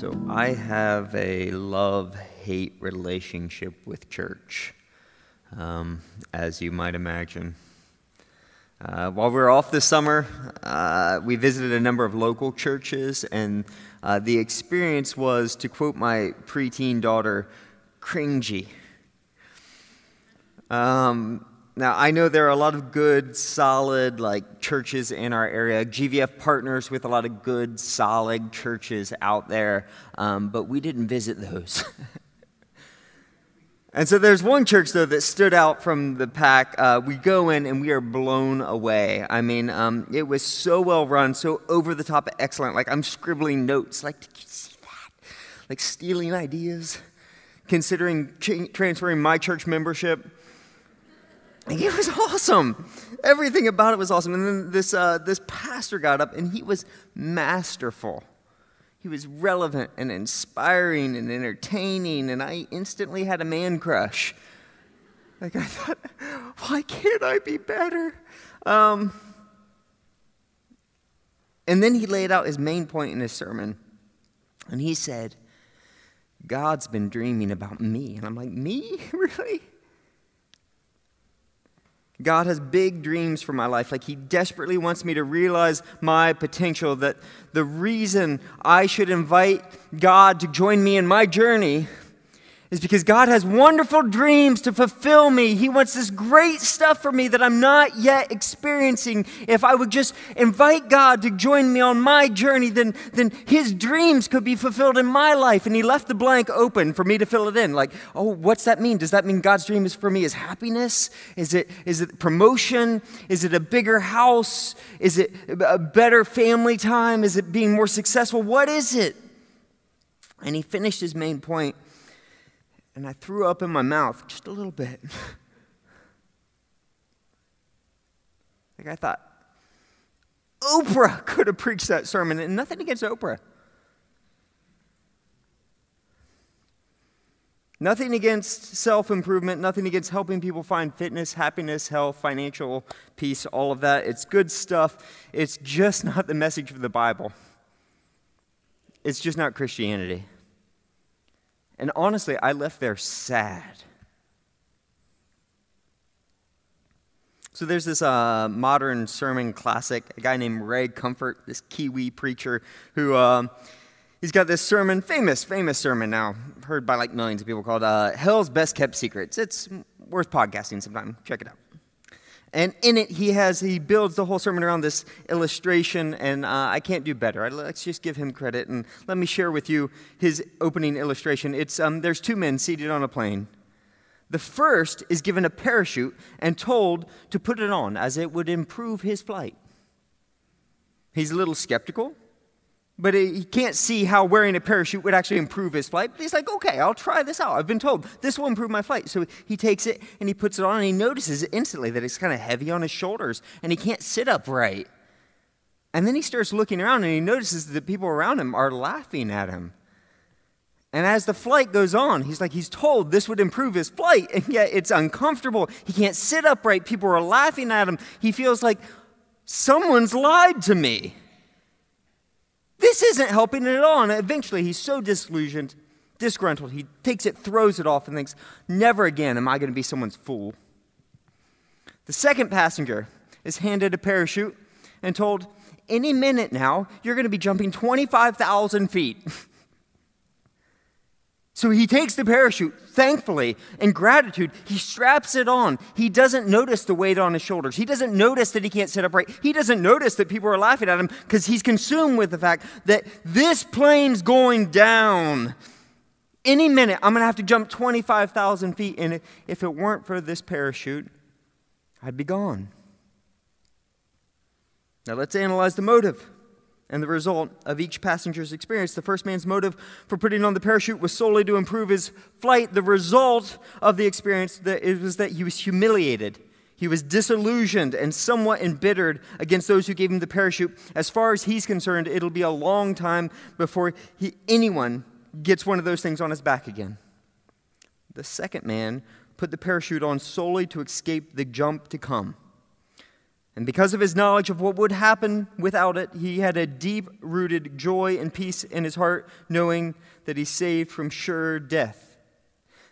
So I have a love-hate relationship with church, as you might imagine. While we were off this summer, we visited a number of local churches, and the experience was, to quote my preteen daughter, cringy. Now, I know there are a lot of good, solid, churches in our area. GVF partners with a lot of good, solid churches out there, but we didn't visit those. And so there's one church, though, that stood out from the pack. We go in, and we are blown away. I mean, it was so well run, so over-the-top excellent. I'm scribbling notes. Did you see that? Stealing ideas, considering transferring my church membership. It was awesome. Everything about it was awesome. And then this pastor got up, and he was masterful. He was relevant and inspiring and entertaining, and I instantly had a man crush. I thought, why can't I be better? And then he laid out his main point in his sermon, and he said, God's been dreaming about me. And I'm like, me? Really? God has big dreams for my life. He desperately wants me to realize my potential, that the reason I should invite God to join me in my journey is because God has wonderful dreams to fulfill me. He wants this great stuff for me that I'm not yet experiencing. If I would just invite God to join me on my journey, then His dreams could be fulfilled in my life. And He left the blank open for me to fill it in. What's that mean? Does that mean God's dream is for me is happiness? Is it promotion? Is it a bigger house? Is it a better family time? Is it being more successful? What is it? And he finished his main point. And I threw up in my mouth just a little bit. I thought, Oprah could have preached that sermon, and nothing against Oprah. Nothing against self-improvement, nothing against helping people find fitness, happiness, health, financial peace, all of that. It's good stuff. It's just not the message of the Bible. It's just not Christianity. And honestly, I left there sad. So there's this modern sermon classic, a guy named Ray Comfort, this Kiwi preacher, who he's got this sermon, famous sermon now, heard by millions of people, called Hell's Best Kept Secrets. It's worth podcasting sometime. Check it out. And in it, he builds the whole sermon around this illustration, and I can't do better. Let's just give him credit, and let me share with you his opening illustration. It's there's two men seated on a plane. The first is given a parachute and told to put it on, as it would improve his flight. He's a little skeptical, but he can't see how wearing a parachute would actually improve his flight. But he's like, okay, I'll try this out. I've been told this will improve my flight. So he takes it and he puts it on, and he notices instantly that it's kind of heavy on his shoulders, and he can't sit upright. And then he starts looking around, and he notices that people around him are laughing at him. And as the flight goes on, he's told this would improve his flight, and yet it's uncomfortable. He can't sit upright. People are laughing at him. He feels like someone's lied to me. This isn't helping it at all. And eventually, he's so disillusioned, disgruntled, he takes it, throws it off, and thinks, never again am I going to be someone's fool. The second passenger is handed a parachute and told, any minute now, you're going to be jumping 25,000 feet. So he takes the parachute, thankfully, in gratitude, he straps it on. He doesn't notice the weight on his shoulders. He doesn't notice that he can't sit upright. He doesn't notice that people are laughing at him because he's consumed with the fact that this plane's going down. Any minute, I'm going to have to jump 25,000 feet, and if it weren't for this parachute, I'd be gone. Now let's analyze the motive and the result of each passenger's experience. The first man's motive for putting on the parachute was solely to improve his flight. The result of the experience was that he was humiliated. He was disillusioned and somewhat embittered against those who gave him the parachute. As far as he's concerned, it'll be a long time before anyone gets one of those things on his back again. The second man put the parachute on solely to escape the jump to come. And because of his knowledge of what would happen without it, he had a deep-rooted joy and peace in his heart, knowing that he's saved from sure death.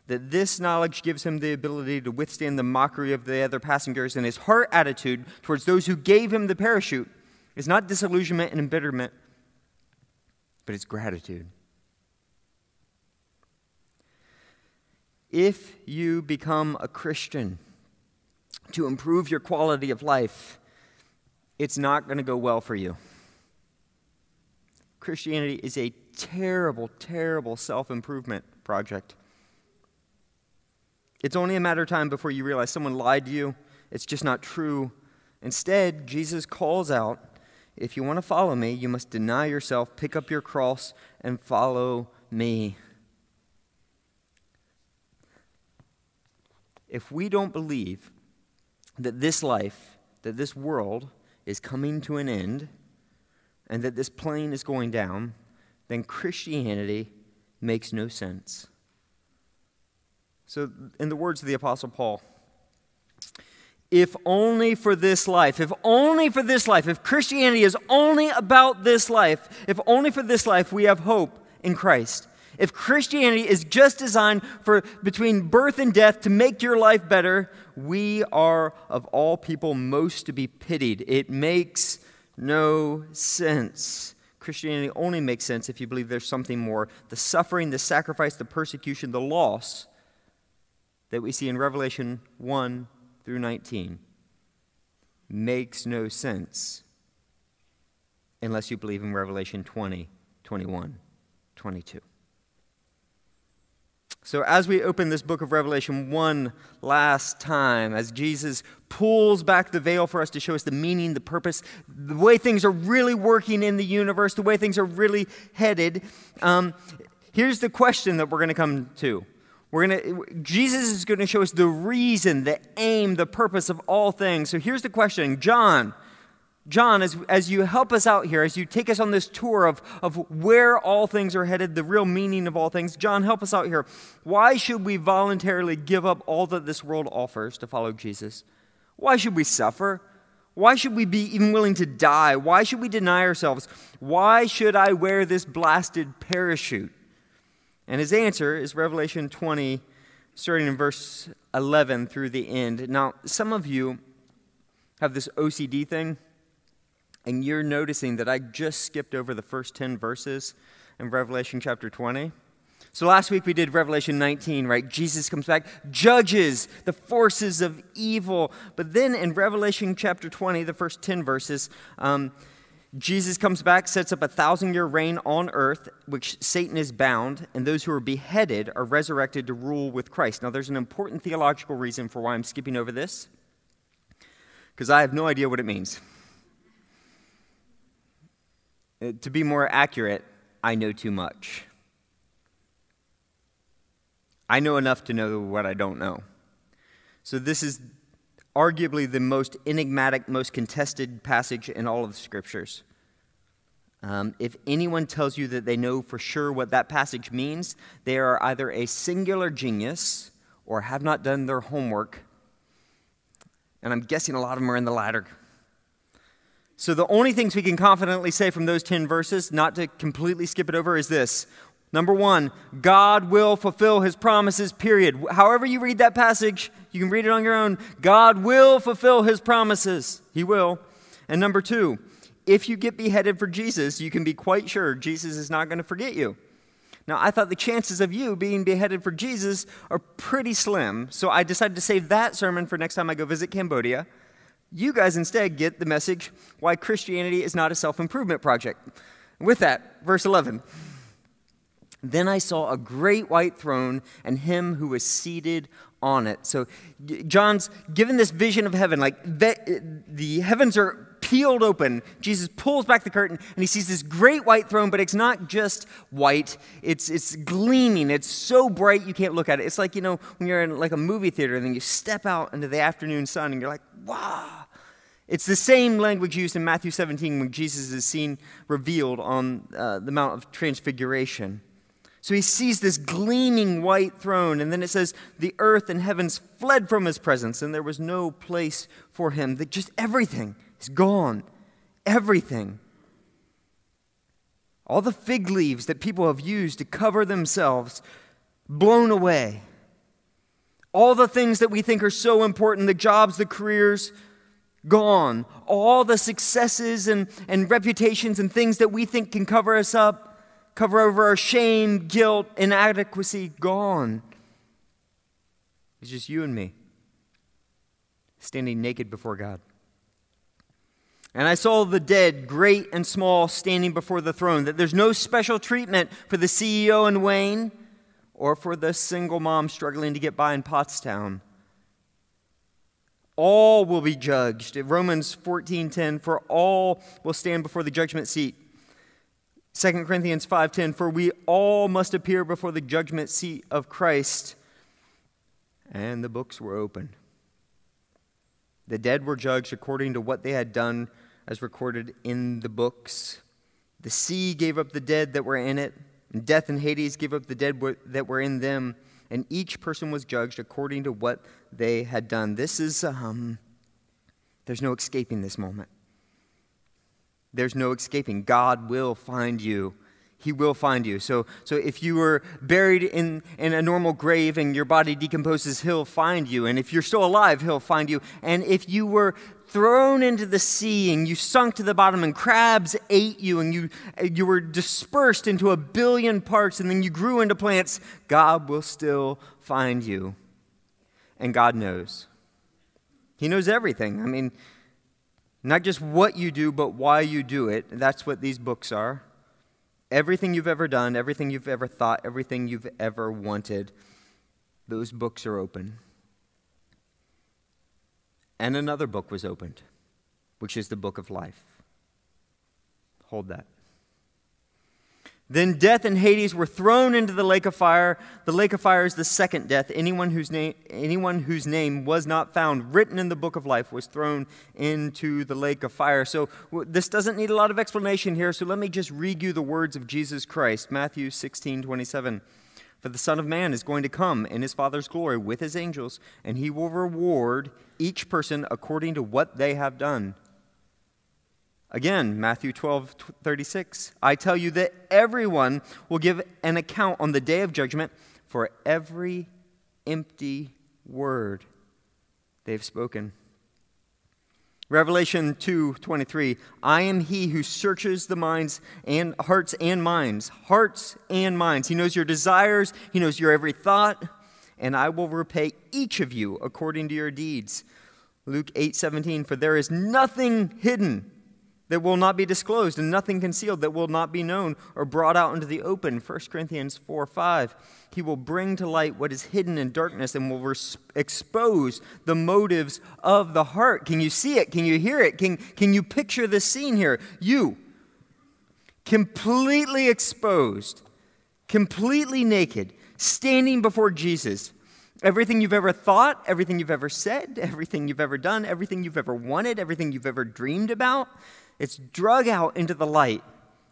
That this knowledge gives him the ability to withstand the mockery of the other passengers, and his heart attitude towards those who gave him the parachute is not disillusionment and embitterment, but it's gratitude. If you become a Christian to improve your quality of life, it's not going to go well for you. Christianity is a terrible, terrible self-improvement project. It's only a matter of time before you realize someone lied to you. It's just not true. Instead, Jesus calls out, if you want to follow me, you must deny yourself, pick up your cross, and follow me. If we don't believe that this life, that this world is coming to an end, and that this plane is going down, then Christianity makes no sense. So, in the words of the Apostle Paul, if only for this life, if Christianity is only about this life, if only for this life we have hope in Christ. If Christianity is just designed for between birth and death to make your life better, we are of all people most to be pitied. It makes no sense. Christianity only makes sense if you believe there's something more. The suffering, the sacrifice, the persecution, the loss that we see in Revelation 1 through 19 makes no sense unless you believe in Revelation 20, 21, 22. So as we open this book of Revelation one last time, as Jesus pulls back the veil for us to show us the meaning, the purpose, the way things are really working in the universe, the way things are really headed, here's the question that we're going to come to. Jesus is going to show us the reason, the aim, the purpose of all things. So here's the question. John, as you help us out here, as you take us on this tour of where all things are headed, the real meaning of all things, John, help us out here. Why should we voluntarily give up all that this world offers to follow Jesus? Why should we suffer? Why should we be even willing to die? Why should we deny ourselves? Why should I wear this blasted parachute? And his answer is Revelation 20, starting in verse 11 through the end. Now, some of you have this OCD thing, and you're noticing that I just skipped over the first 10 verses in Revelation chapter 20. So last week we did Revelation 19, right? Jesus comes back, judges the forces of evil. But then in Revelation chapter 20, the first 10 verses, Jesus comes back, sets up a 1,000-year reign on earth, which Satan is bound, and those who are beheaded are resurrected to rule with Christ. Now, there's an important theological reason for why I'm skipping over this, because I have no idea what it means. To be more accurate, I know too much. I know enough to know what I don't know. So this is arguably the most enigmatic, most contested passage in all of the Scriptures. If anyone tells you that they know for sure what that passage means, they are either a singular genius or have not done their homework. And I'm guessing a lot of them are in the latter. So the only things we can confidently say from those 10 verses, not to completely skip it over, is this. Number one, God will fulfill his promises, period. However you read that passage, you can read it on your own. God will fulfill his promises. He will. And number two, if you get beheaded for Jesus, you can be quite sure Jesus is not going to forget you. Now, I thought the chances of you being beheaded for Jesus are pretty slim, so I decided to save that sermon for next time I go visit Cambodia. You guys instead get the message why Christianity is not a self-improvement project. With that, verse 11. Then I saw a great white throne and him who was seated on it. So John's given this vision of heaven, like the heavens are peeled open. Jesus pulls back the curtain and he sees this great white throne, but it's not just white. It's gleaming. It's so bright you can't look at it. It's like, when you're in like a movie theater and then you step out into the afternoon sun and you're like, wow. It's the same language used in Matthew 17 when Jesus is seen revealed on the Mount of Transfiguration. So he sees this gleaming white throne, and then it says, the earth and heavens fled from his presence, and there was no place for him. That just everything is gone. Everything. All the fig leaves that people have used to cover themselves, blown away. All the things that we think are so important, the jobs, the careers, gone. All the successes and reputations and things that we think can cover us up, cover over our shame, guilt, inadequacy, gone. It's just you and me, standing naked before God. And I saw the dead, great and small, standing before the throne, that there's no special treatment for the CEO in Wayne or for the single mom struggling to get by in Pottstown. All will be judged. Romans 14:10, for all will stand before the judgment seat. 2 Corinthians 5:10, for we all must appear before the judgment seat of Christ. And the books were opened. The dead were judged according to what they had done, as recorded in the books. The sea gave up the dead that were in it, and death and Hades gave up the dead that were in them, and each person was judged according to what they had done. This is, there's no escaping this moment. There's no escaping. God will find you. He will find you. So if you were buried in a normal grave and your body decomposes, he'll find you. And if you're still alive, he'll find you. And if you were thrown into the sea and you sunk to the bottom and crabs ate you and you were dispersed into a billion parts and then you grew into plants, God will still find you. And God knows. He knows everything. I mean, not just what you do, but why you do it. That's what these books are. Everything you've ever done, everything you've ever thought, everything you've ever wanted, those books are open. And another book was opened, which is the book of life. Hold that. Then death and Hades were thrown into the lake of fire. The lake of fire is the second death. Anyone whose name was not found written in the book of life was thrown into the lake of fire. So this doesn't need a lot of explanation here, so let me just read you the words of Jesus Christ. Matthew 16:27. For the Son of Man is going to come in his Father's glory with his angels, and he will reward each person according to what they have done. Again, Matthew 12:36. I tell you that everyone will give an account on the day of judgment for every empty word they've spoken. Revelation 2:23. I am he who searches the minds and hearts and minds. Hearts and minds. He knows your desires. He knows your every thought. And I will repay each of you according to your deeds. Luke 8:17. For there is nothing hidden that will not be disclosed, and nothing concealed that will not be known or brought out into the open. 1 Corinthians 4:5. He will bring to light what is hidden in darkness and will expose the motives of the heart. Can you see it? Can you hear it? Can you picture this scene here? You, completely exposed, completely naked, standing before Jesus. Everything you've ever thought, everything you've ever said, everything you've ever done, everything you've ever wanted, everything you've ever dreamed about, it's drug out into the light.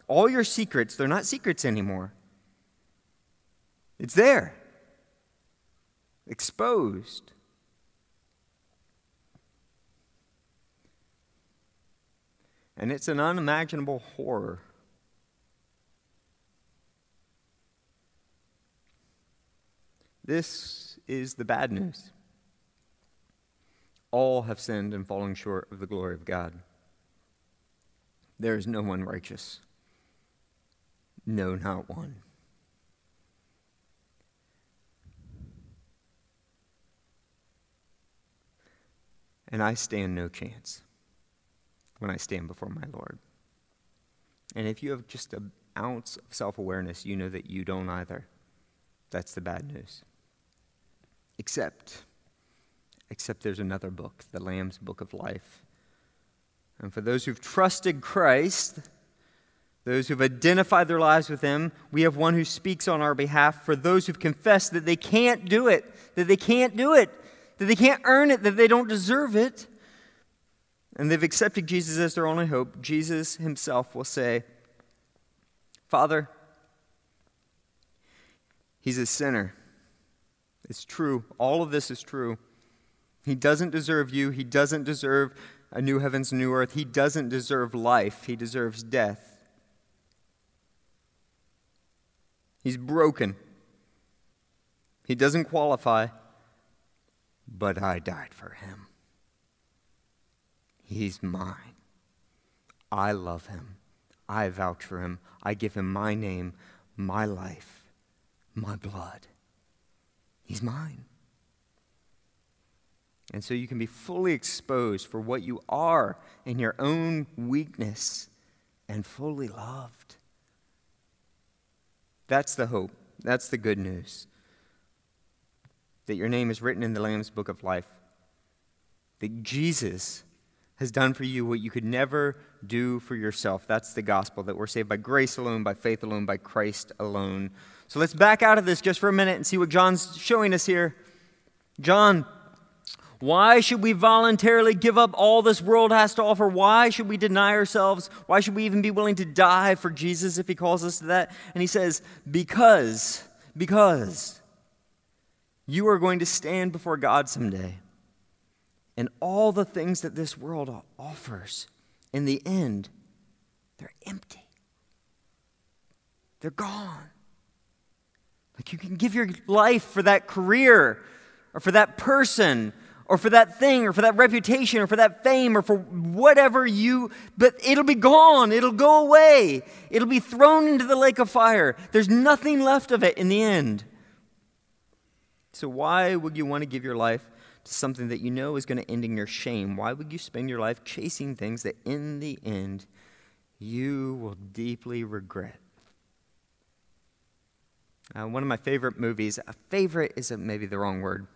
All your secrets, they're not secrets anymore. It's there. Exposed. And it's an unimaginable horror. This is the bad news. All have sinned and fallen short of the glory of God. There is no one righteous. No, not one. And I stand no chance when I stand before my Lord. And if you have just an ounce of self-awareness, you know that you don't either. That's the bad news. Except there's another book, the Lamb's Book of Life. And for those who've trusted Christ, those who've identified their lives with him, we have one who speaks on our behalf. For those who've confessed that they can't do it, that they can't earn it, that they don't deserve it, and they've accepted Jesus as their only hope, Jesus himself will say, Father, He's a sinner. It's true. All of this is true. He doesn't deserve you. He doesn't deserve a new heavens and new earth. He doesn't deserve life. He deserves death. He's broken. He doesn't qualify, but I died for him. He's mine. I love him. I vouch for him. I give him my name, my life, my blood. He's mine. And so you can be fully exposed for what you are in your own weakness and fully loved. That's the hope. That's the good news. That your name is written in the Lamb's Book of Life. That Jesus has done for you what you could never do for yourself. That's the gospel, that we're saved by grace alone, by faith alone, by Christ alone. So let's back out of this just for a minute and see what John's showing us here. John, why should we voluntarily give up all this world has to offer? Why should we deny ourselves? Why should we even be willing to die for Jesus if he calls us to that? And he says, because you are going to stand before God someday. And all the things that this world offers, in the end, they're empty. They're gone. Like you can give your life for that career, or for that person, or for that thing, or for that reputation, or for that fame, or for whatever but it'll be gone. It'll go away. It'll be thrown into the lake of fire. There's nothing left of it in the end. So why would you want to give your life to something that you know is going to end in your shame? Why would you spend your life chasing things that in the end you will deeply regret? One of my favorite movies, a favorite is maybe the wrong word.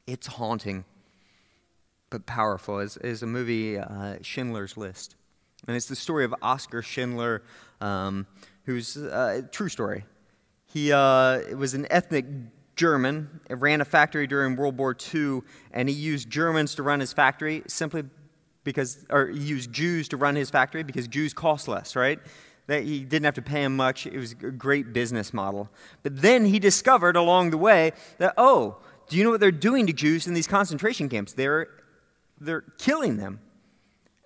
It's haunting, but powerful, is a movie, Schindler's List. And it's the story of Oskar Schindler, who's a true story. He was an ethnic German, ran a factory during World War II, and he used Germans to run his factory he used Jews to run his factory because Jews cost less, right? That he didn't have to pay them much. It was a great business model. But then he discovered along the way that, do you know what they're doing to Jews in these concentration camps? They're killing them.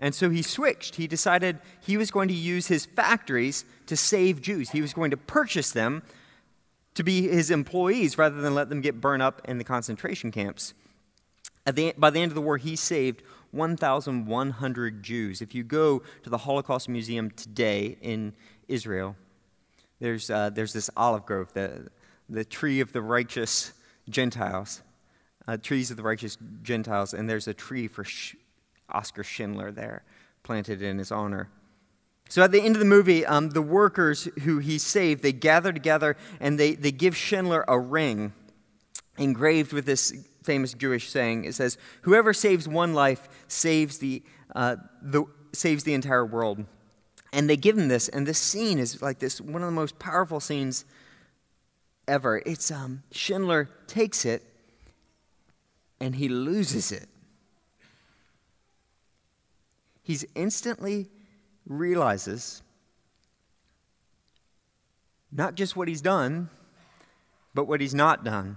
And so he switched. He decided he was going to use his factories to save Jews. He was going to purchase them to be his employees rather than let them get burned up in the concentration camps. By the end of the war, he saved 1,100 Jews. If you go to the Holocaust Museum today in Israel, there's this olive grove, the tree of the righteous Gentiles, trees of the righteous Gentiles, and there's a tree for Oskar Schindler there, planted in his honor. So at the end of the movie, the workers who he saved, they gather together and they give Schindler a ring engraved with this famous Jewish saying. It says, "Whoever saves one life saves the entire world." And they give him this, and this scene is like this one of the most powerful scenes ever. It's Schindler takes it and he loses it. He's instantly realizes not just what he's done, but what he's not done.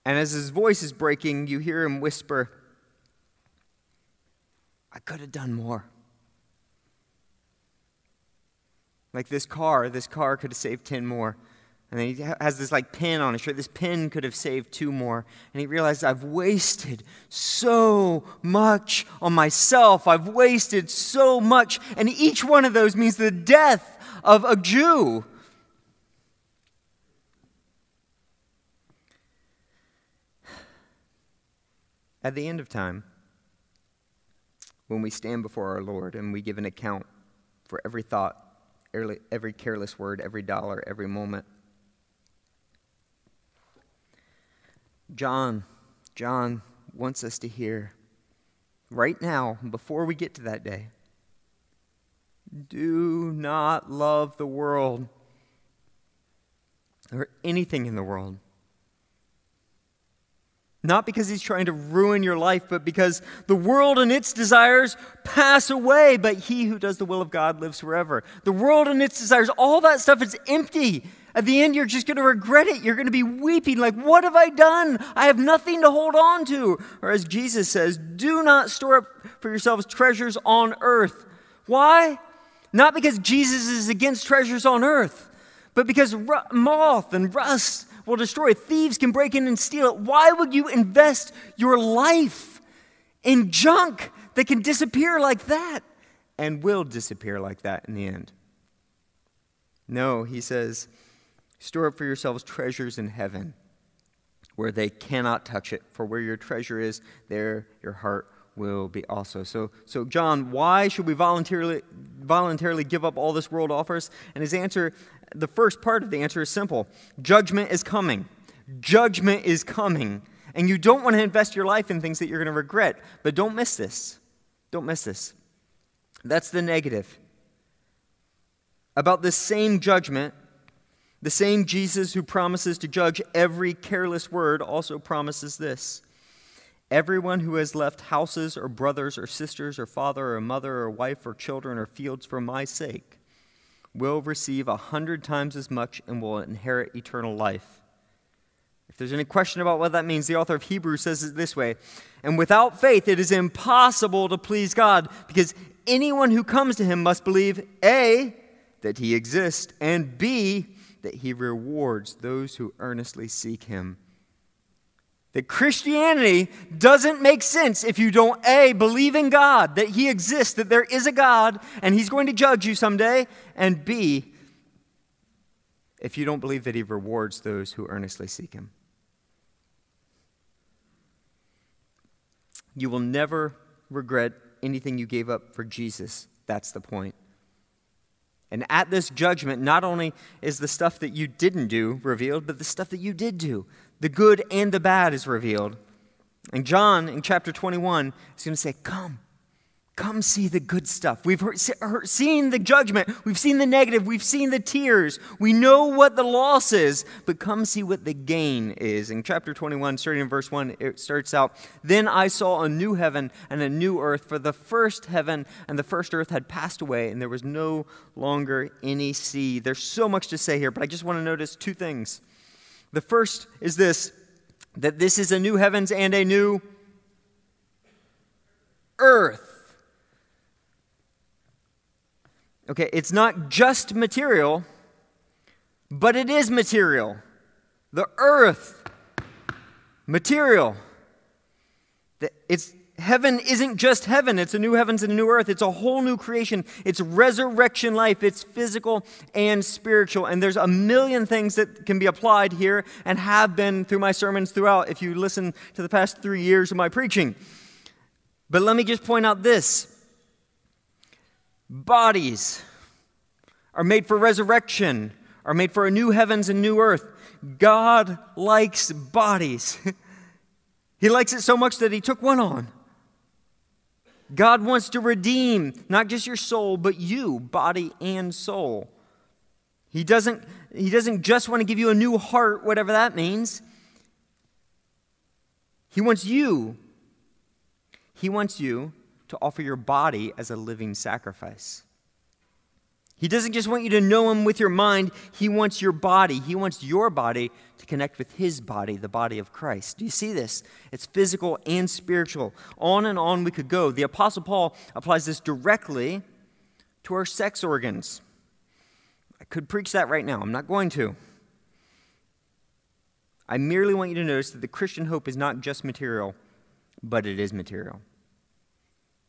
And as his voice is breaking, you hear him whisper, "I could have done more." Like this car could have saved 10 more. And then he has this pin on his shirt. This pin could have saved 2 more. And he realized, I've wasted so much on myself. I've wasted so much. And each one of those means the death of a Jew. At the end of time, when we stand before our Lord and we give an account for every thought, every careless word, every dollar, every moment, John wants us to hear right now, before we get to that day, do not love the world or anything in the world. Not because he's trying to ruin your life, but because the world and its desires pass away, but he who does the will of God lives forever. The world and its desires, all that stuff is empty. At the end, you're just going to regret it. You're going to be weeping like, what have I done? I have nothing to hold on to. Or as Jesus says, do not store up for yourselves treasures on earth. Why? Not because Jesus is against treasures on earth, but because moth and rust will destroy. Thieves can break in and steal it. Why would you invest your life in junk that can disappear like that and will disappear like that in the end? No, he says, store up for yourselves treasures in heaven where they cannot touch it. For where your treasure is, there your heart will be also. So John, why should we voluntarily give up all this world offers? And his answer, the first part of the answer is simple. Judgment is coming. Judgment is coming. And you don't want to invest your life in things that you're going to regret. But don't miss this. Don't miss this. That's the negative. About this same judgment, the same Jesus who promises to judge every careless word also promises this. Everyone who has left houses or brothers or sisters or father or mother or wife or children or fields for my sake will receive 100 times as much and will inherit eternal life. If there's any question about what that means, the author of Hebrews says it this way. And without faith, it is impossible to please God, because anyone who comes to him must believe, A, that he exists, and B, that he rewards those who earnestly seek him. That Christianity doesn't make sense if you don't, A, believe in God, that he exists, that there is a God, and he's going to judge you someday, and B, if you don't believe that he rewards those who earnestly seek him. You will never regret anything you gave up for Jesus. That's the point. And at this judgment, not only is the stuff that you didn't do revealed, but the stuff that you did do. The good and the bad is revealed. And John, in chapter 21, is going to say, come see the good stuff. We've seen the judgment. We've seen the negative. We've seen the tears. We know what the loss is, but come see what the gain is. In chapter 21, starting in verse 1, it starts out, Then I saw a new heaven and a new earth, for the first heaven and the first earth had passed away, and there was no longer any sea. There's so much to say here, but I just want to notice two things. The first is this, that this is a new heavens and a new earth. Okay, it's not just material, but it is material. The earth, material. Heaven isn't just heaven. It's a new heavens and a new earth. It's a whole new creation. It's resurrection life. It's physical and spiritual. And there's a million things that can be applied here and have been through my sermons throughout if you listen to the past 3 years of my preaching. But let me just point out this. Bodies are made for resurrection, are made for a new heavens and new earth. God likes bodies. He likes it so much that he took one on. God wants to redeem not just your soul, but you, body and soul. He doesn't just want to give you a new heart, whatever that means. He wants you to offer your body as a living sacrifice. He doesn't just want you to know him with your mind. He wants your body. He wants your body to connect with his body, the body of Christ. Do you see this? It's physical and spiritual. On and on we could go. The Apostle Paul applies this directly to our sex organs. I could preach that right now. I'm not going to. I merely want you to notice that the Christian hope is not just material, but it is material.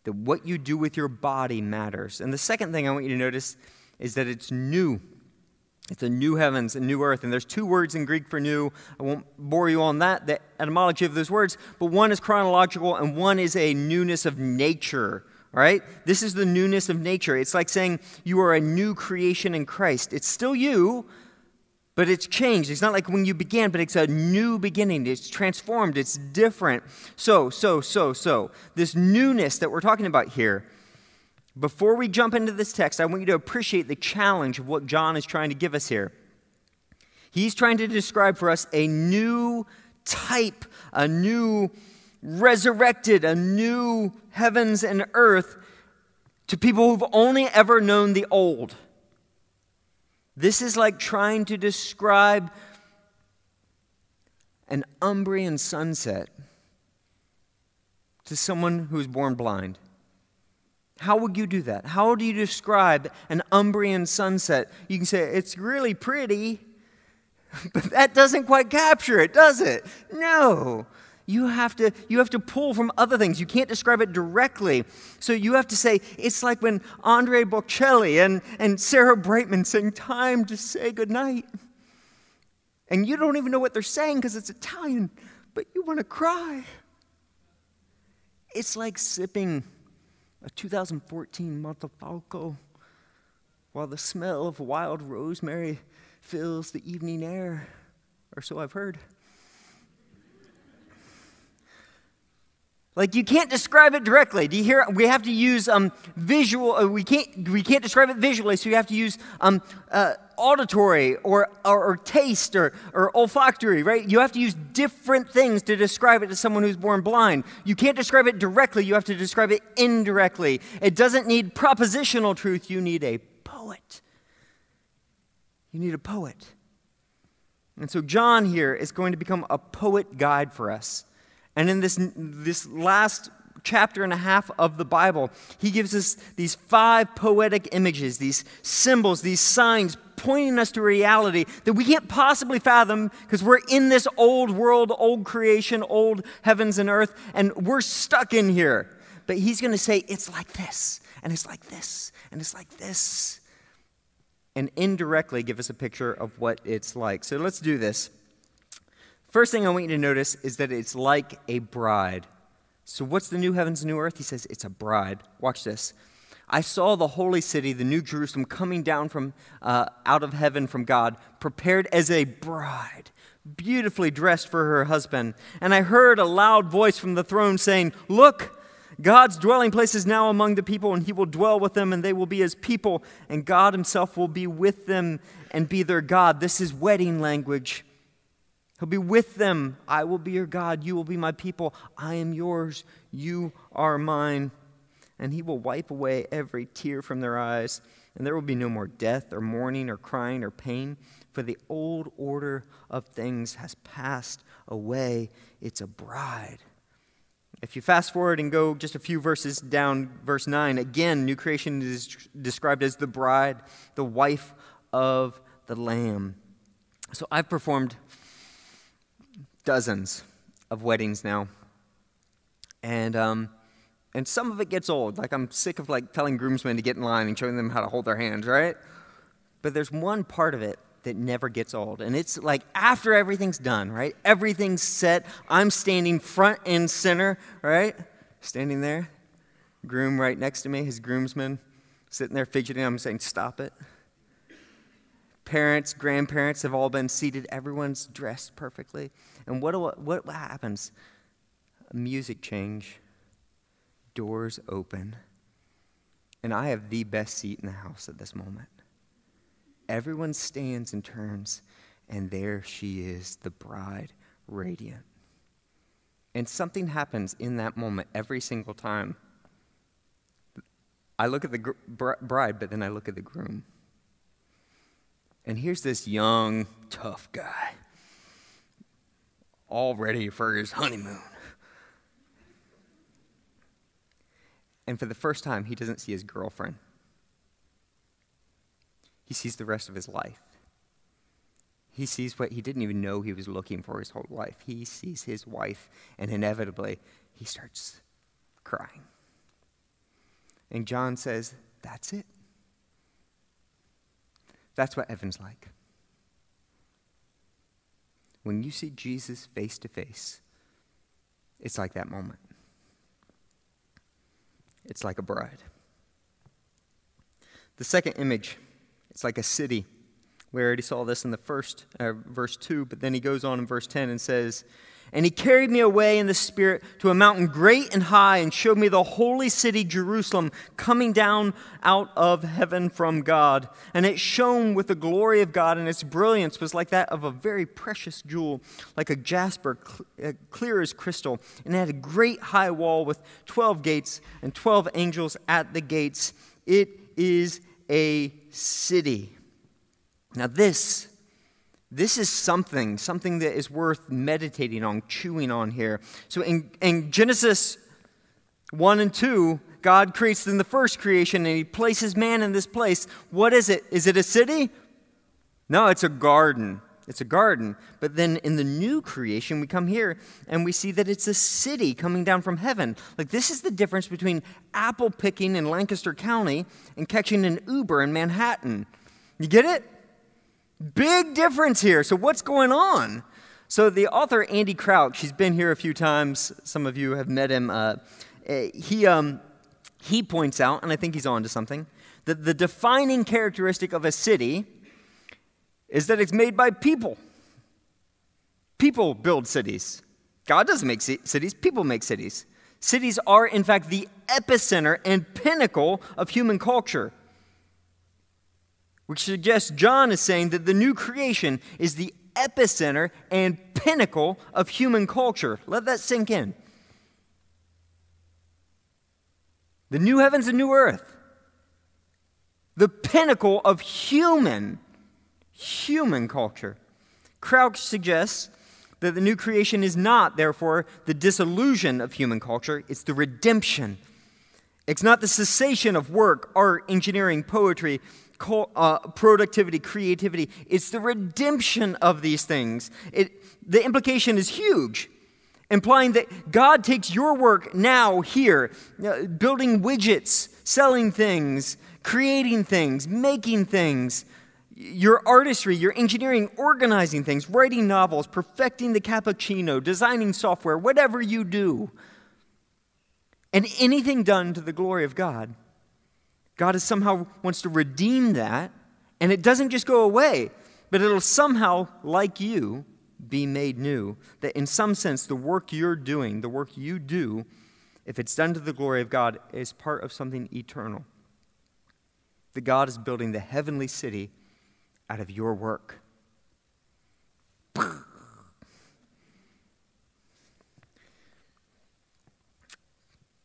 That what you do with your body matters. And the second thing I want you to notice is that it's new. It's a new heavens and new earth. And there's two words in Greek for new. I won't bore you on that, the etymology of those words. But one is chronological and one is a newness of nature. Right? This is the newness of nature. It's like saying you are a new creation in Christ. It's still you, but it's changed. It's not like when you began, but it's a new beginning. It's transformed. It's different. So. This newness that we're talking about here. Before we jump into this text, I want you to appreciate the challenge of what John is trying to give us here. He's trying to describe for us a new type, a new resurrected, a new heavens and earth to people who've only ever known the old. This is like trying to describe an Umbrian sunset to someone who's born blind. How would you do that? How do you describe an Umbrian sunset? You can say, it's really pretty, but that doesn't quite capture it, does it? No. You have to pull from other things. You can't describe it directly. So you have to say, it's like when Andrea Bocelli and Sarah Brightman sing Time to Say Goodnight. And you don't even know what they're saying because it's Italian, but you want to cry. It's like sipping a 2014 Montefalco while the smell of wild rosemary fills the evening air, or so I've heard. Like, you can't describe it directly. Do you hear? We have to use visual. We can't describe it visually, so you have to use auditory or taste or olfactory, right? You have to use different things to describe it to someone who's born blind. You can't describe it directly. You have to describe it indirectly. It doesn't need propositional truth. You need a poet. You need a poet. And so John here is going to become a poet guide for us. And in this last chapter and a half of the Bible, he gives us these 5 poetic images, these symbols, these signs pointing us to a reality that we can't possibly fathom because we're in this old world, old creation, old heavens and earth, and we're stuck in here. But he's going to say, it's like this, and it's like this, and it's like this, and indirectly give us a picture of what it's like. So let's do this. First thing I want you to notice is that it's like a bride. So what's the new heavens and new earth? He says it's a bride. Watch this. I saw the holy city, the new Jerusalem, coming down from out of heaven from God, prepared as a bride, beautifully dressed for her husband. And I heard a loud voice from the throne saying, "Look, God's dwelling place is now among the people, and he will dwell with them, and they will be his people, and God himself will be with them and be their God." This is wedding language. He'll be with them. I will be your God. You will be my people. I am yours. You are mine. And he will wipe away every tear from their eyes. And there will be no more death or mourning or crying or pain. For the old order of things has passed away. It's a bride. If you fast forward and go just a few verses down, verse 9, again, new creation is described as the bride, the wife of the Lamb. So I've performed dozens of weddings now, and some of it gets old. Like, I'm sick of telling groomsmen to get in line and showing them how to hold their hands, right? But there's one part of it that never gets old, and it's like after everything's done, right? Everything's set. I'm standing front and center, right? Standing there, groom right next to me, his groomsmen sitting there fidgeting. I'm saying, "Stop it." Parents, grandparents have all been seated. Everyone's dressed perfectly. And what happens? A music change. Doors open. And I have the best seat in the house at this moment. Everyone stands and turns, and there she is, the bride, radiant. And something happens in that moment every single time. I look at the bride, but then I look at the groom. And here's this young, tough guy, all ready for his honeymoon. And for the first time, he doesn't see his girlfriend. He sees the rest of his life. He sees what he didn't even know he was looking for his whole life. He sees his wife, and inevitably, he starts crying. And John says, that's it. That's what heaven's like. When you see Jesus face to face, it's like that moment. It's like a bride. The second image, it's like a city. We already saw this in the first verse 2, but then he goes on in verse 10 and says, And he carried me away in the Spirit to a mountain great and high and showed me the holy city, Jerusalem, coming down out of heaven from God. And it shone with the glory of God, and its brilliance was like that of a very precious jewel, like a jasper, clear as crystal. And it had a great high wall with 12 gates and 12 angels at the gates. It is a city. Now this is something that is worth meditating on, chewing on here. So in Genesis 1 and 2, God creates in the first creation, and he places man in this place. What is it? Is it a city? No, it's a garden. It's a garden. But then in the new creation, we come here, and we see that it's a city coming down from heaven. Like, this is the difference between apple picking in Lancaster County and catching an Uber in Manhattan. You get it? Big difference here. So what's going on? So the author, Andy Crouch, he's been here a few times. Some of you have met him. He points out, and I think he's on to something, that the defining characteristic of a city is that it's made by people. People build cities. God doesn't make cities. People make cities. Cities are, in fact, the epicenter and pinnacle of human culture, which suggests John is saying that the new creation is the epicenter and pinnacle of human culture. Let that sink in. The new heavens and new earth. The pinnacle of human culture. Crouch suggests that the new creation is not, therefore, the dissolution of human culture. It's the redemption. It's not the cessation of work, art, engineering, poetry, productivity, creativity. It's the redemption of these things. The implication is huge, implying that God takes your work now here, building widgets, selling things, creating things, making things, your artistry, your engineering, organizing things, writing novels, perfecting the cappuccino, designing software, whatever you do, and anything done to the glory of God. God is somehow wants to redeem that, and it doesn't just go away, but it'll somehow, like you, be made new. That in some sense, the work you're doing, the work you do, if it's done to the glory of God, is part of something eternal. That God is building the heavenly city out of your work.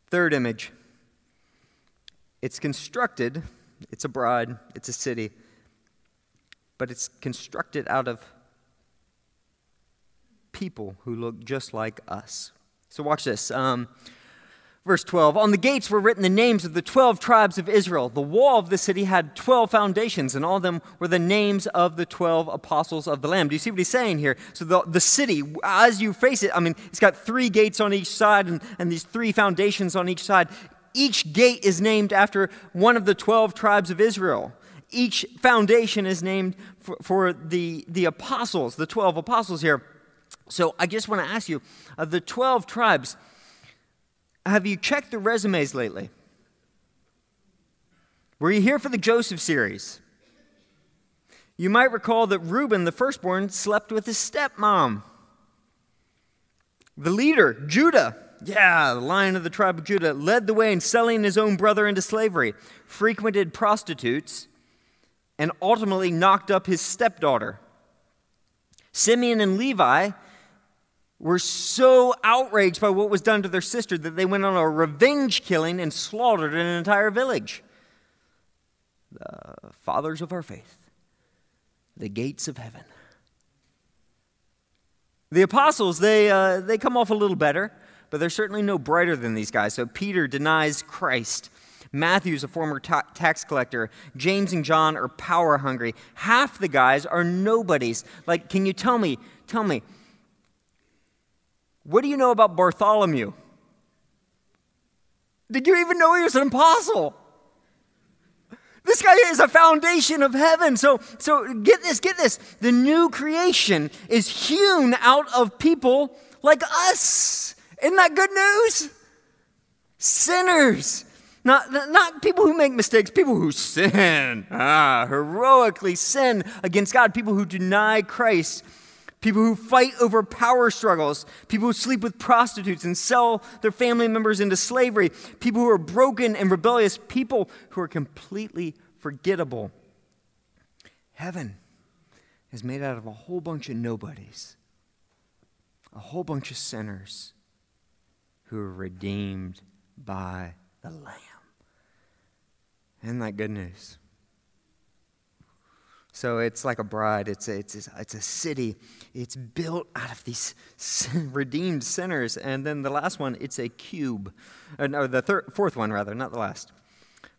Third image. It's constructed, it's a bride, it's a city, but it's constructed out of people who look just like us. So watch this. Verse 12, on the gates were written the names of the 12 tribes of Israel. The wall of the city had 12 foundations, and all of them were the names of the 12 apostles of the Lamb. Do you see what he's saying here? So the city, as you face it, it's got 3 gates on each side and these 3 foundations on each side. Each gate is named after one of the 12 tribes of Israel. Each foundation is named for the apostles, the 12 apostles here. So I just want to ask you, of the 12 tribes, have you checked the resumes lately? Were you here for the Joseph series? You might recall that Reuben, the firstborn, slept with his stepmom. The leader, Judah, the Lion of the tribe of Judah, led the way in selling his own brother into slavery, frequented prostitutes, and ultimately knocked up his stepdaughter. Simeon and Levi were so outraged by what was done to their sister that they went on a revenge killing and slaughtered an entire village. The fathers of our faith, the gates of heaven. The apostles, they come off a little better, but they're certainly no brighter than these guys. So Peter denies Christ. Matthew's a former tax collector. James and John are power hungry. Half the guys are nobodies. Like, can you tell me, what do you know about Bartholomew? Did you even know he was an apostle? This guy is a foundation of heaven. So get this. The new creation is hewn out of people like us. Isn't that good news? Sinners. Not people who make mistakes, people who sin. Heroically sin against God. People who deny Christ. people who fight over power struggles, people who sleep with prostitutes and sell their family members into slavery, people who are broken and rebellious, people who are completely forgettable. Heaven is made out of a whole bunch of nobodies, a whole bunch of sinners who are redeemed by the Lamb. Isn't that good news? So it's like a bride. It's a city. It's built out of these redeemed sinners. And then the last one, it's a cube. Fourth one, rather, not the last.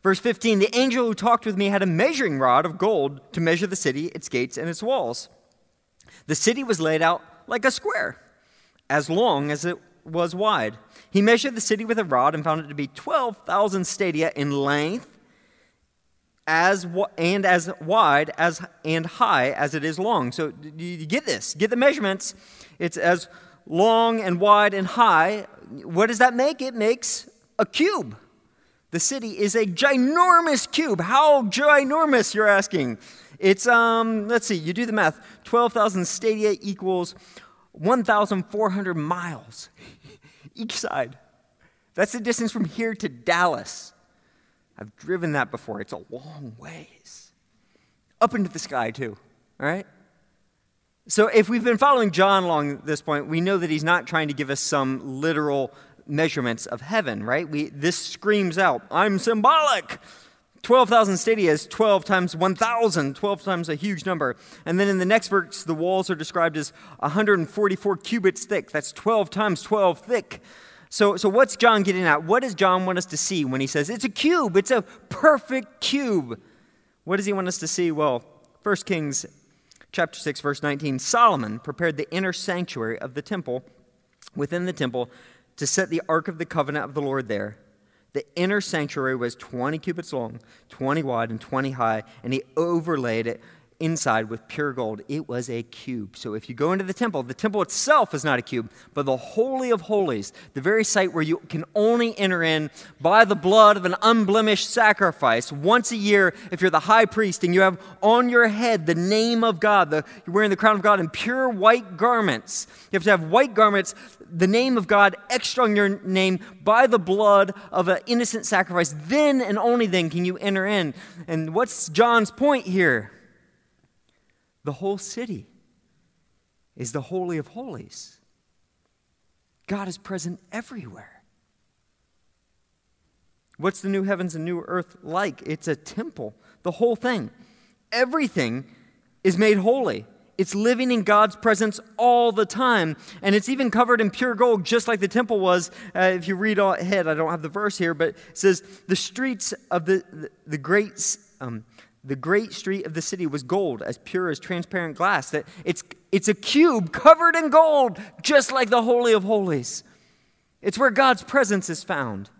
Verse 15, the angel who talked with me had a measuring rod of gold to measure the city, its gates, and its walls. The city was laid out like a square, as long as it was wide. He measured the city with a rod and found it to be 12,000 stadia in length, as wide as and high as it is long. So you get this. Get the measurements. It's as long and wide and high. What does that make? It makes a cube. The city is a ginormous cube. How ginormous, you're asking? It's, let's see, you do the math. 12,000 stadia equals 1,400 miles each side. That's the distance from here to Dallas. I've driven that before. It's a long ways. Up into the sky, too. All right? So if we've been following John along at this point, we know that he's not trying to give us some literal measurements of heaven, right? This screams out, I'm symbolic. 12,000 stadia is 12 times 1,000, 12 times a huge number. And then in the next verse, the walls are described as 144 cubits thick. That's 12 times 12 thick. So what's John getting at? What does John want us to see when he says it's a cube? It's a perfect cube. What does he want us to see? Well, 1 Kings chapter 6, verse 19, Solomon prepared the inner sanctuary of the temple, within the temple, to set the ark of the covenant of the Lord there. The inner sanctuary was 20 cubits long, 20 wide, and 20 high, and he overlaid it inside with pure gold. It was a cube. So if you go into the temple itself is not a cube, but the Holy of Holies, the very site where you can only enter in by the blood of an unblemished sacrifice once a year if you're the high priest and you have on your head the name of God, you're wearing the crown of God in pure white garments. You have to have white garments, the name of God extra on your name by the blood of an innocent sacrifice. Then and only then can you enter in. And what's John's point here? The whole city is the Holy of Holies. God is present everywhere. What's the new heavens and new earth like? It's a temple. The whole thing. Everything is made holy. It's living in God's presence all the time. And it's even covered in pure gold, just like the temple was. If you read ahead, I don't have the verse here, but it says, the streets of the great street of the city was gold, as pure as transparent glass. That it's a cube covered in gold, just like the Holy of Holies. It's where God's presence is found.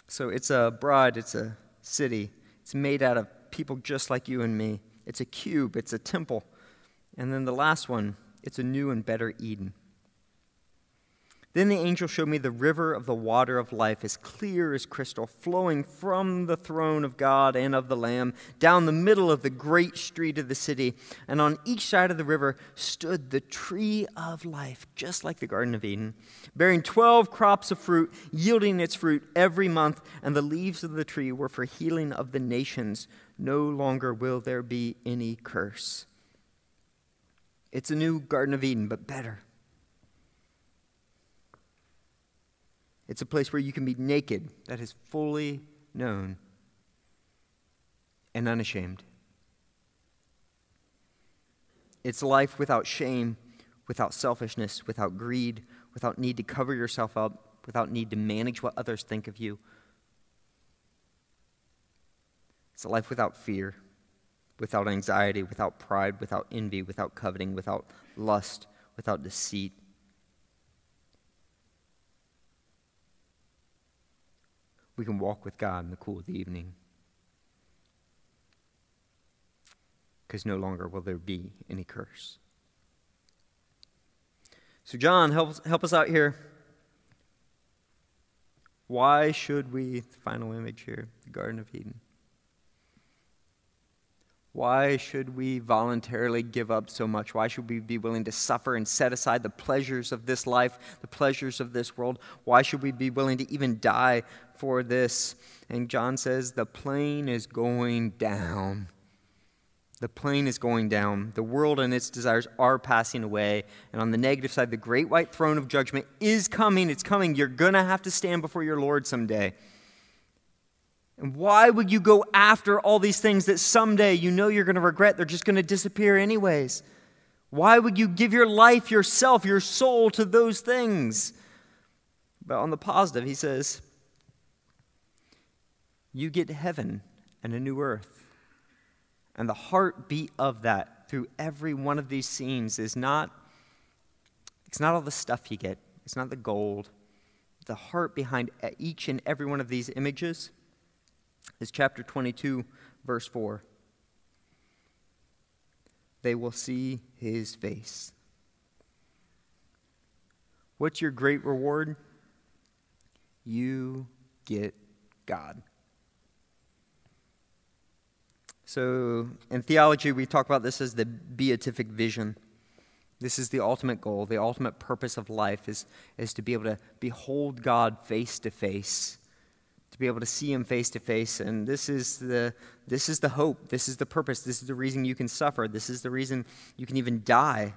So it's a bride, it's a city. It's made out of people just like you and me. It's a cube, it's a temple. And then the last one, it's a new and better Eden. Then the angel showed me the river of the water of life, as clear as crystal, flowing from the throne of God and of the Lamb, down the middle of the great street of the city. And on each side of the river stood the tree of life, just like the Garden of Eden, bearing 12 crops of fruit, yielding its fruit every month. And the leaves of the tree were for healing of the nations. No longer will there be any curse. It's a new Garden of Eden, but better. It's a place where you can be naked, that is fully known and unashamed. It's life without shame, without selfishness, without greed, without need to cover yourself up, without need to manage what others think of you. It's a life without fear, without anxiety, without pride, without envy, without coveting, without lust, without deceit. We can walk with God in the cool of the evening, because no longer will there be any curse. So John, help us out here. Why should we, the final image here, the Garden of Eden. Why should we voluntarily give up so much? Why should we be willing to suffer and set aside the pleasures of this life, the pleasures of this world? Why should we be willing to even die for this? And John says, the plane is going down. The plane is going down. The world and its desires are passing away. And on the negative side, the great white throne of judgment is coming. It's coming. You're going to have to stand before your Lord someday. And why would you go after all these things that someday you know you're going to regret? They're just going to disappear anyways. Why would you give your life, yourself, your soul to those things? But on the positive, he says, you get heaven and a new earth. And the heartbeat of that through every one of these scenes is not all the stuff you get. It's not the gold. The heart behind each and every one of these images is chapter 22, verse 4. They will see his face. What's your great reward? You get God. So in theology, we talk about this as the beatific vision. This is the ultimate goal, the ultimate purpose of life is to be able to behold God face to face, to be able to see him face to face. And this is the hope, this is the purpose, this is the reason you can suffer, this is the reason you can even die.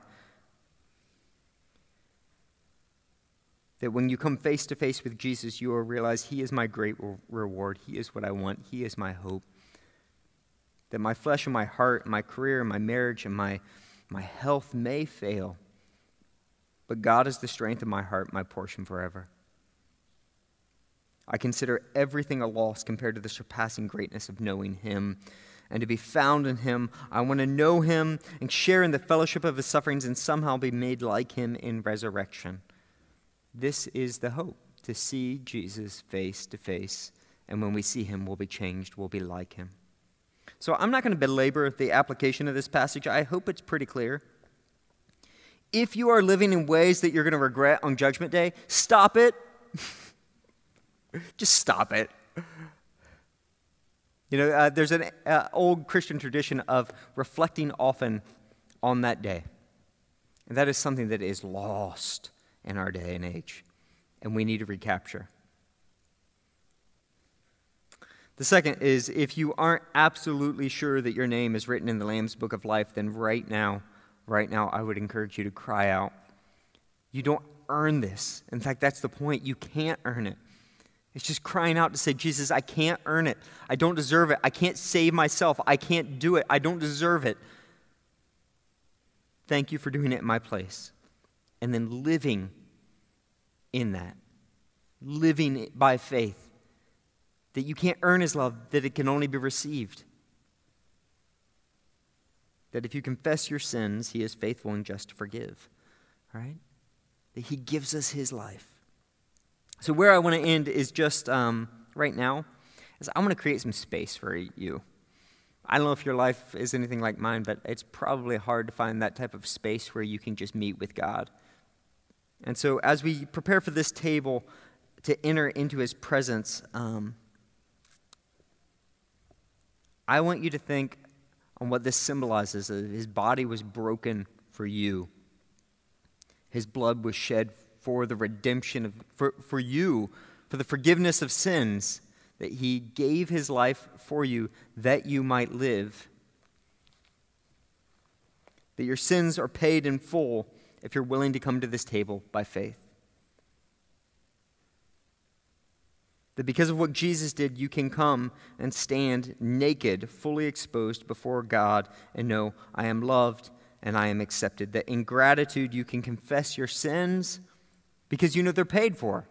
That when you come face to face with Jesus, you will realize he is my great reward, he is what I want, he is my hope. That my flesh and my heart, my career, my marriage, and my health may fail, but God is the strength of my heart, my portion forever. I consider everything a loss compared to the surpassing greatness of knowing him. And to be found in him, I want to know him and share in the fellowship of his sufferings and somehow be made like him in resurrection. This is the hope, to see Jesus face to face. And when we see him, we'll be changed, we'll be like him. So I'm not going to belabor the application of this passage. I hope it's pretty clear. If you are living in ways that you're going to regret on Judgment Day, stop it. Just stop it. You know, there's an old Christian tradition of reflecting often on that day. And that is something that is lost in our day and age, and we need to recapture. The second is, if you aren't absolutely sure that your name is written in the Lamb's Book of Life, then right now, I would encourage you to cry out. You don't earn this. In fact, that's the point. You can't earn it. It's just crying out to say, Jesus, I can't earn it. I don't deserve it. I can't save myself. I can't do it. I don't deserve it. Thank you for doing it in my place. And then living in that. Living by faith. That you can't earn his love, that it can only be received. That if you confess your sins, he is faithful and just to forgive. Right? That he gives us his life. So where I want to end is just right now, is I'm going to create some space for you. I don't know if your life is anything like mine, but it's probably hard to find that type of space where you can just meet with God. And so as we prepare for this table to enter into his presence, I want you to think on what this symbolizes. His body was broken for you. His blood was shed for the redemption for you, for the forgiveness of sins, that he gave his life for you that you might live. That your sins are paid in full if you're willing to come to this table by faith. That because of what Jesus did, you can come and stand naked, fully exposed before God and know, I am loved and I am accepted. That in gratitude, you can confess your sins because you know they're paid for.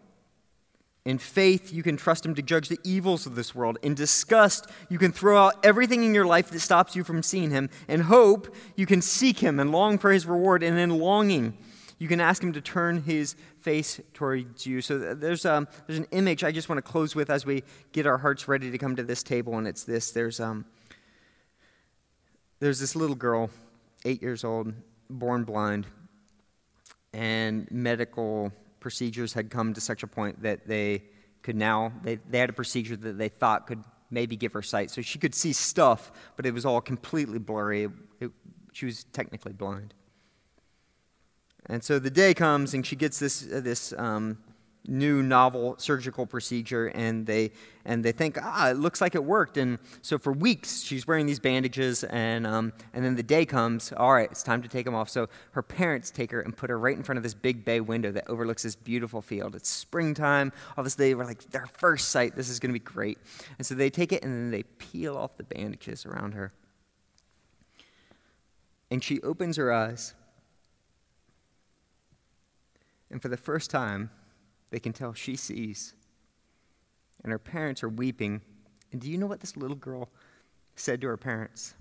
In faith, you can trust him to judge the evils of this world. In disgust, you can throw out everything in your life that stops you from seeing him. In hope, you can seek him and long for his reward. And in longing, you can ask him to turn his face towards you. So there's an image I just want to close with as we get our hearts ready to come to this table, and it's this. There's this little girl, 8 years old, born blind, and medical procedures had come to such a point that they had a procedure that they thought could maybe give her sight. So she could see stuff, but it was all completely blurry. She was technically blind. And so the day comes, and she gets this new novel surgical procedure, and they think, it looks like it worked. And so for weeks, she's wearing these bandages, and then the day comes, all right, it's time to take them off. So her parents take her and put her right in front of this big bay window that overlooks this beautiful field. It's springtime. Obviously, they were like, their first sight, this is going to be great. And so they take it, and then they peel off the bandages around her. And she opens her eyes. And for the first time, they can tell she sees. And her parents are weeping. And do you know what this little girl said to her parents?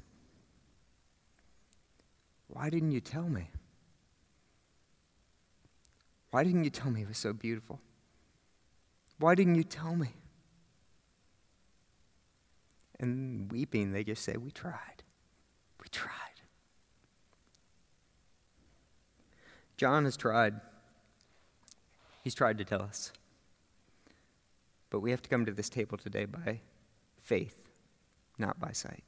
Why didn't you tell me? Why didn't you tell me it was so beautiful? Why didn't you tell me? And weeping, they just say, we tried. We tried. John has tried. He's tried to tell us. But we have to come to this table today by faith, not by sight.